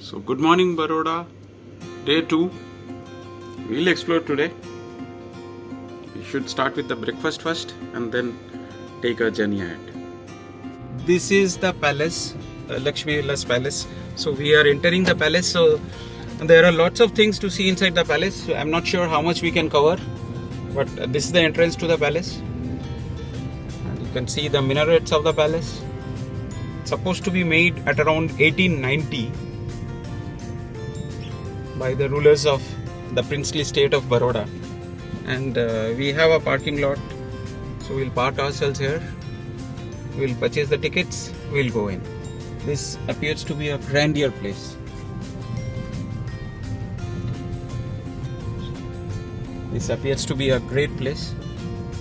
So good morning Baroda, day 2. We'll explore today. We should start with the breakfast first and then take a journey ahead. This is the palace, Lakshmi Vilas Palace. So we are entering the palace. So there are lots of things to see inside the palace. I'm not sure how much we can cover, but this is the entrance to the palace. And you can see the minarets of the palace. It's supposed to be made at around 1890 by the rulers of the princely state of Baroda. And we have a parking lot, so we'll park ourselves here. We'll purchase the tickets, we'll go in. This appears to be a grandeur place. This appears to be a great place.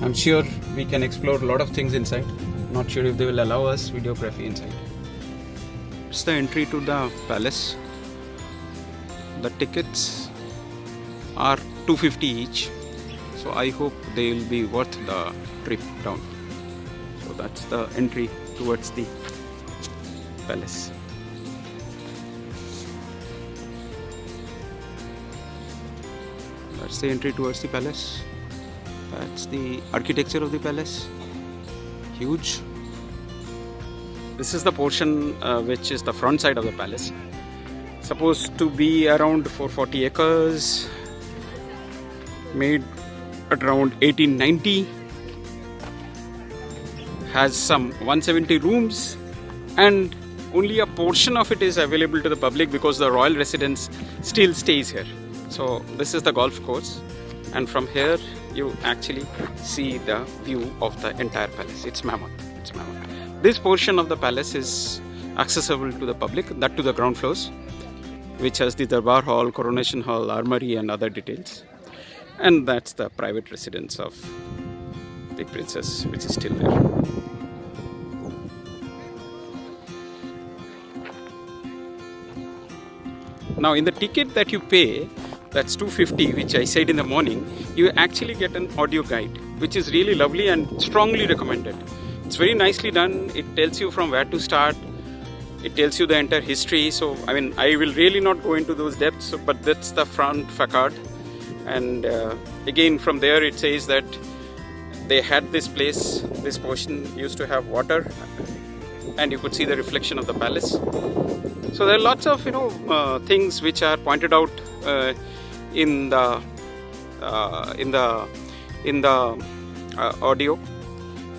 I'm sure we can explore a lot of things inside. Not sure if they will allow us videography inside. It's the entry to the palace. The tickets are 250 each, so I hope they will be worth the trip down. So that's the entry towards the palace. That's the entry towards the palace. That's the architecture of the palace. Huge. This is the portion which is the front side of the palace. Supposed to be around 440 acres, made at around 1890, has some 170 rooms, and only a portion of it is available to the public because the royal residence still stays here. So this is the golf course, and from here you actually see the view of the entire palace. It's mammoth. This portion of the palace is accessible to the public, that to the ground floors, which has the Darbar Hall, Coronation Hall, Armory and other details. And that's the private residence of the princess, which is still there. Now in the ticket that you pay, that's 250, which I said in the morning, you actually get an audio guide, which is really lovely and strongly recommended. It's very nicely done. It tells you from where to start. It tells you the entire history. So I mean, I will really not go into those depths, but that's the front facade. And again, from there it says that they had this place, this portion used to have water, and you could see the reflection of the palace. So there are lots of things which are pointed out in the audio,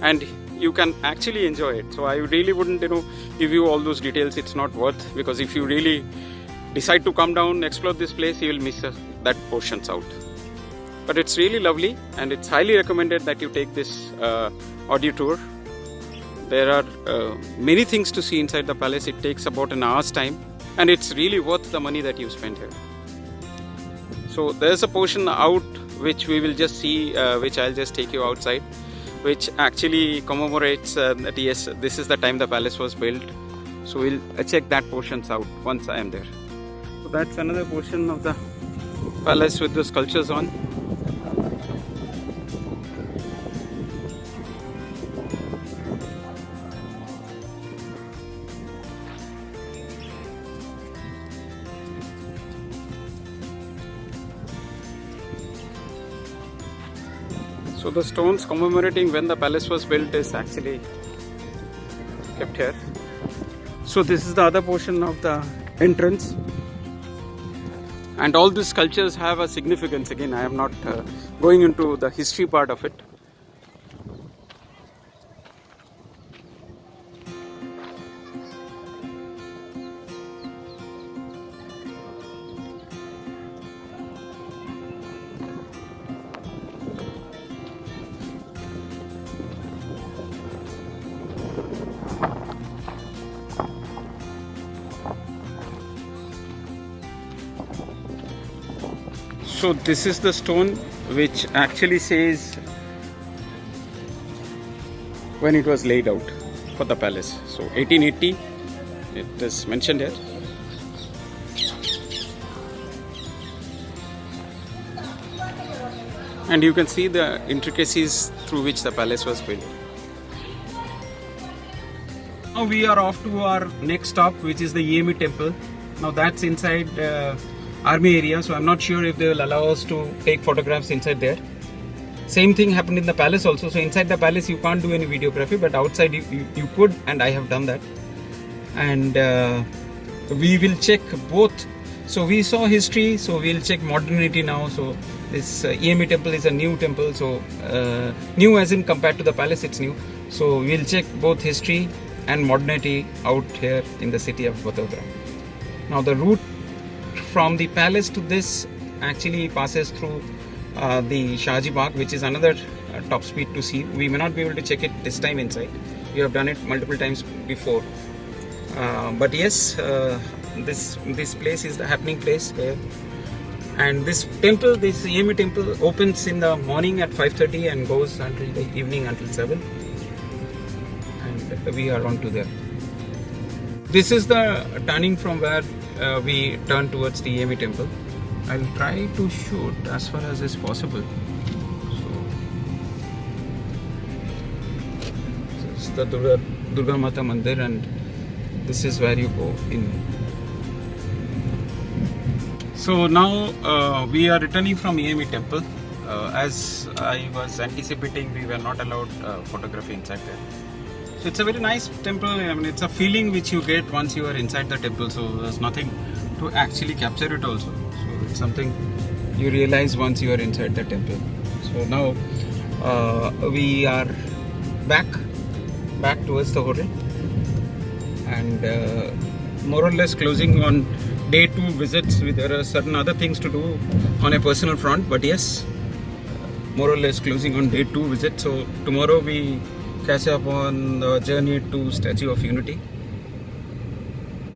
and you can actually enjoy it. So I really wouldn't give you all those details. It's not worth, because if you really decide to come down, explore this place, you will miss that portions out. But it's really lovely, and it's highly recommended that you take this audio tour. There are many things to see inside the palace. It takes about an hour's time, and it's really worth the money that you spend here. So there's a portion out which we will just see, which I'll just take you outside, which actually commemorates that yes, this is the time the palace was built. So we'll check that portions out once I am there. So that's another portion of the palace with the sculptures on. So the stones commemorating when the palace was built is actually kept here. So this is the other portion of the entrance, and all these sculptures have a significance. Again, I am not going into the history part of it. So this is the stone which actually says when it was laid out for the palace. So 1880, it is mentioned here. And you can see the intricacies through which the palace was built. Now we are off to our next stop, which is the Yemi temple. Now that's inside army area, so I'm not sure if they will allow us to take photographs inside there. Same thing happened in the palace also. So inside the palace you can't do any videography, but outside you could, and I have done that. And we will check both. So we saw history, so we'll check modernity now. So this EME temple is a new temple, so new as in compared to the palace, it's new. So we'll check both history and modernity out here in the city of Vadodara. Now the route from the palace to this actually passes through the Shahaji Bagh, which is another top speed to see. We may not be able to check it this time inside. We have done it multiple times before. But yes, this place is the happening place here. And this temple, this EME temple, opens in the morning at 5:30 and goes until the evening until 7. And we are on to there. This is the turning from where we turn towards the EME temple. I'll try to shoot as far as is possible. So this is the Durga Mata Mandir, and this is where you go in. So now we are returning from EME temple. As I was anticipating, we were not allowed photography inside there. So it's a very nice temple. I mean, it's a feeling which you get once you are inside the temple. So there's nothing to actually capture it also. So it's something you realize once you are inside the temple. So now we are back towards the hotel, and more or less closing on day 2 visits. There are certain other things to do on a personal front, but yes, more or less closing on day 2 visit. So tomorrow we catch up on the journey to Statue of Unity.